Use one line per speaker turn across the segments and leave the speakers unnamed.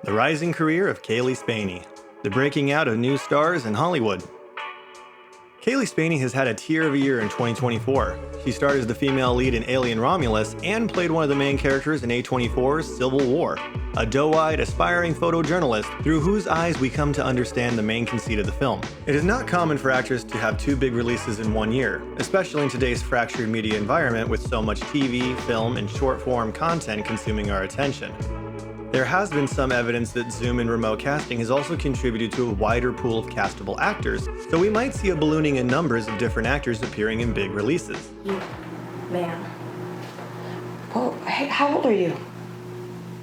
The rising career of Cailee Spaeny, the breaking out of new stars in Hollywood. Caille Spaeny has had a tear of a year in 2024. She starred as the female lead in Alien Romulus and played one of the main characters in A24's Civil War, a doe-eyed, aspiring photojournalist through whose eyes we come to understand the main conceit of the film. It is not common for actors to have two big releases in one year, especially in today's fractured media environment with so much TV, film, and short-form content consuming our attention. There has been some evidence that Zoom and remote casting has also contributed to a wider pool of castable actors, so we might see a ballooning in numbers of different actors appearing in big releases.
You, man. Well, hey, how old are you?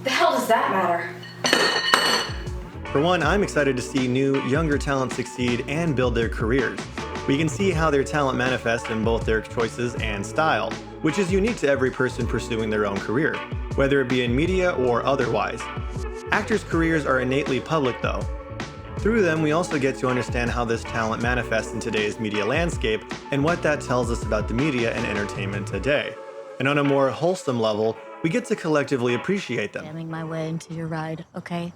The hell does that matter?
For one, I'm excited to see new, younger talent succeed and build their careers. We can see how their talent manifests in both their choices and style, which is unique to every person pursuing their own career, whether it be in media or otherwise. Actors' careers are innately public though. Through them, we also get to understand how this talent manifests in today's media landscape and what that tells us about the media and entertainment today. And on a more wholesome level, we get to collectively appreciate them.
Jamming my way into your ride, okay?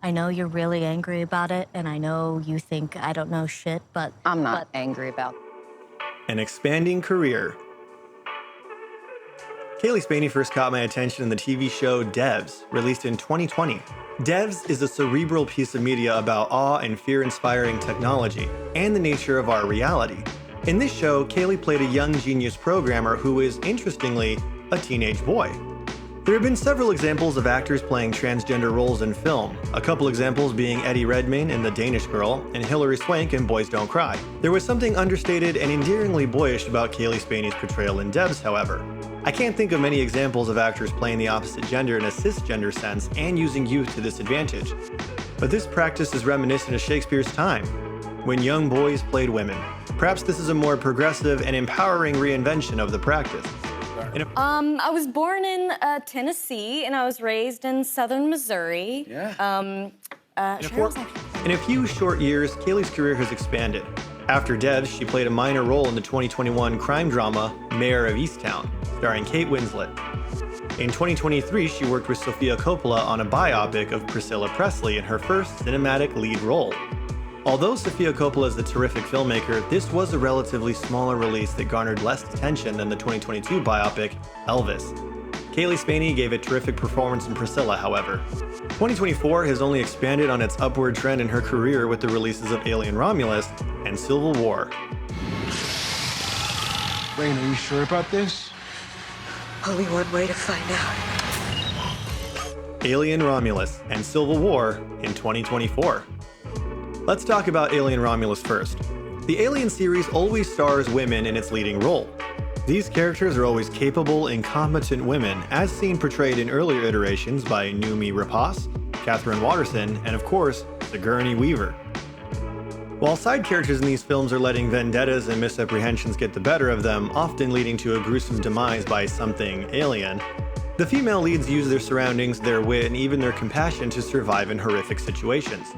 I know you're really angry about it, and I know you think I don't know shit, but...
I'm not angry about it.
An expanding career. Caille Spaeny first caught my attention in the TV show Devs, released in 2020. Devs is a cerebral piece of media about awe and fear-inspiring technology, and the nature of our reality. In this show, Caille played a young genius programmer who is, interestingly, a teenage boy. There have been several examples of actors playing transgender roles in film, a couple examples being Eddie Redmayne in The Danish Girl and Hilary Swank in Boys Don't Cry. There was something understated and endearingly boyish about Caille Spaeny's portrayal in Devs, however. I can't think of many examples of actors playing the opposite gender in a cisgender sense and using youth to this advantage. But this practice is reminiscent of Shakespeare's time, when young boys played women. Perhaps this is a more progressive and empowering reinvention of the practice.
I was born in Tennessee, and I was raised in southern Missouri.
In a few short years, Caille's career has expanded. After Devs, she played a minor role in the 2021 crime drama Mayor of Easttown, starring Kate Winslet. In 2023, she worked with Sofia Coppola on a biopic of Priscilla Presley in her first cinematic lead role. Although Sofia Coppola is a terrific filmmaker, this was a relatively smaller release that garnered less attention than the 2022 biopic Elvis. Caille Spaeny gave a terrific performance in Priscilla, however. 2024 has only expanded on its upward trend in her career with the releases of Alien Romulus and Civil War.
Rain, are you sure about this?
Only one way to find out.
Alien Romulus and Civil War in 2024. Let's talk about Alien Romulus first. The Alien series always stars women in its leading role. These characters are always capable and competent women, as seen portrayed in earlier iterations by Noomi Rapace, Catherine Waterston, and of course, Sigourney Weaver. While side characters in these films are letting vendettas and misapprehensions get the better of them, often leading to a gruesome demise by something alien, the female leads use their surroundings, their wit, and even their compassion to survive in horrific situations.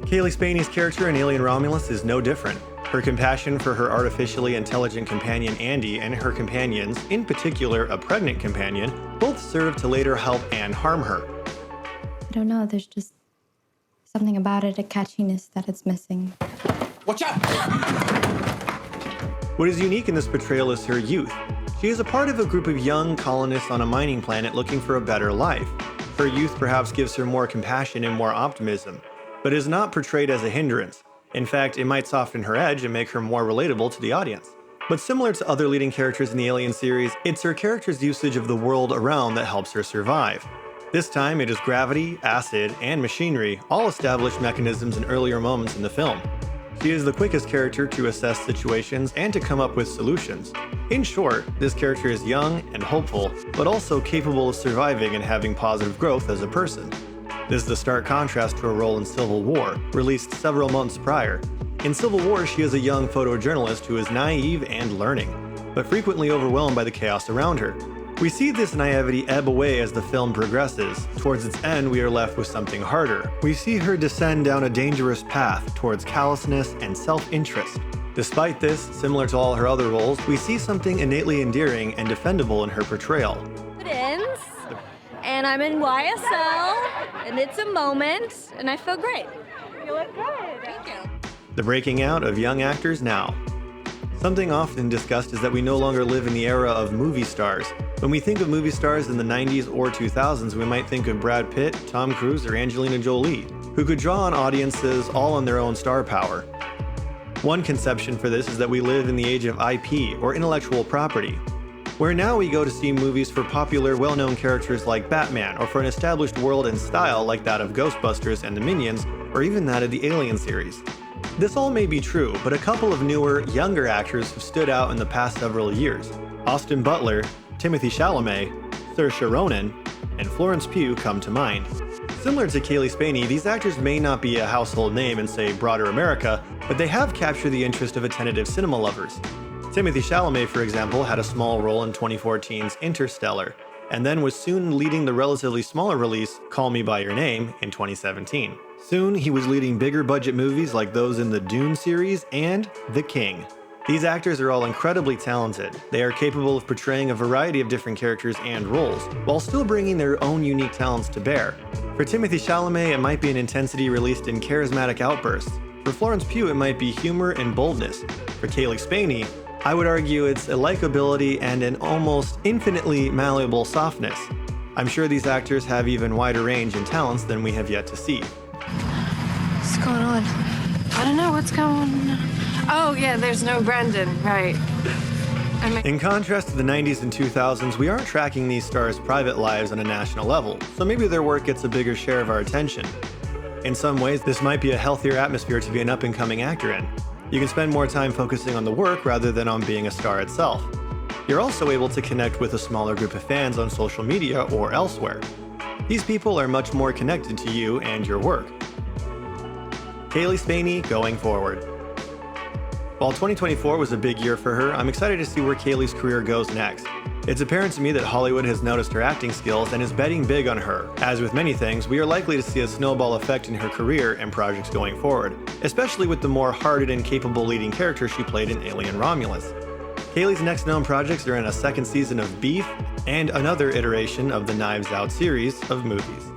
Caille Spaeny's character in Alien Romulus is no different. Her compassion for her artificially intelligent companion Andy and her companions, in particular a pregnant companion, both serve to later help and harm her.
I don't know, there's just something about it, a catchiness that it's missing.
Watch out!
What is unique in this portrayal is her youth. She is a part of a group of young colonists on a mining planet looking for a better life. Her youth perhaps gives her more compassion and more optimism, but is not portrayed as a hindrance. In fact, it might soften her edge and make her more relatable to the audience. But similar to other leading characters in the Alien series, it's her character's usage of the world around that helps her survive. This time, it is gravity, acid, and machinery, all established mechanisms in earlier moments in the film. She is the quickest character to assess situations and to come up with solutions. In short, this character is young and hopeful, but also capable of surviving and having positive growth as a person. This is the stark contrast to her role in Civil War, released several months prior. In Civil War, she is a young photojournalist who is naive and learning, but frequently overwhelmed by the chaos around her. We see this naivety ebb away as the film progresses. Towards its end, we are left with something harder. We see her descend down a dangerous path towards callousness and self-interest. Despite this, similar to all her other roles, we see something innately endearing and defendable in her portrayal.
It ends, and I'm in YSL, and it's a moment, and I feel great. You look good. Thank you.
The breaking out of young actors now. Something often discussed is that we no longer live in the era of movie stars. When we think of movie stars in the 90s or 2000s, we might think of Brad Pitt, Tom Cruise, or Angelina Jolie, who could draw on audiences all on their own star power. One conception for this is that we live in the age of IP, or intellectual property, where now we go to see movies for popular, well-known characters like Batman, or for an established world and style like that of Ghostbusters and the Minions, or even that of the Alien series. This all may be true, but a couple of newer, younger actors have stood out in the past several years. Austin Butler, Timothée Chalamet, Saoirse Ronan, and Florence Pugh come to mind. Similar to Caille Spaeny, these actors may not be a household name in, say, broader America, but they have captured the interest of attentive cinema lovers. Timothée Chalamet, for example, had a small role in 2014's Interstellar, and then was soon leading the relatively smaller release Call Me By Your Name in 2017. Soon, he was leading bigger budget movies like those in the Dune series and The King. These actors are all incredibly talented. They are capable of portraying a variety of different characters and roles, while still bringing their own unique talents to bear. For Timothée Chalamet, it might be an intensity released in charismatic outbursts. For Florence Pugh, it might be humor and boldness. For Caille Spaeny, I would argue it's a likability and an almost infinitely malleable softness. I'm sure these actors have even wider range and talents than we have yet to see.
What's going on? I don't know what's going on. Oh, yeah, there's no Brendan, right.
In contrast to the 90s and 2000s, we aren't tracking these stars' private lives on a national level, so maybe their work gets a bigger share of our attention. In some ways, this might be a healthier atmosphere to be an up-and-coming actor in. You can spend more time focusing on the work rather than on being a star itself. You're also able to connect with a smaller group of fans on social media or elsewhere. These people are much more connected to you and your work. Caille Spaeny going forward. While 2024 was a big year for her, I'm excited to see where Caille's career goes next. It's apparent to me that Hollywood has noticed her acting skills and is betting big on her. As with many things, we are likely to see a snowball effect in her career and projects going forward, especially with the more hearted and capable leading character she played in Alien Romulus. Caille's next known projects are in a second season of Beef and another iteration of the Knives Out series of movies.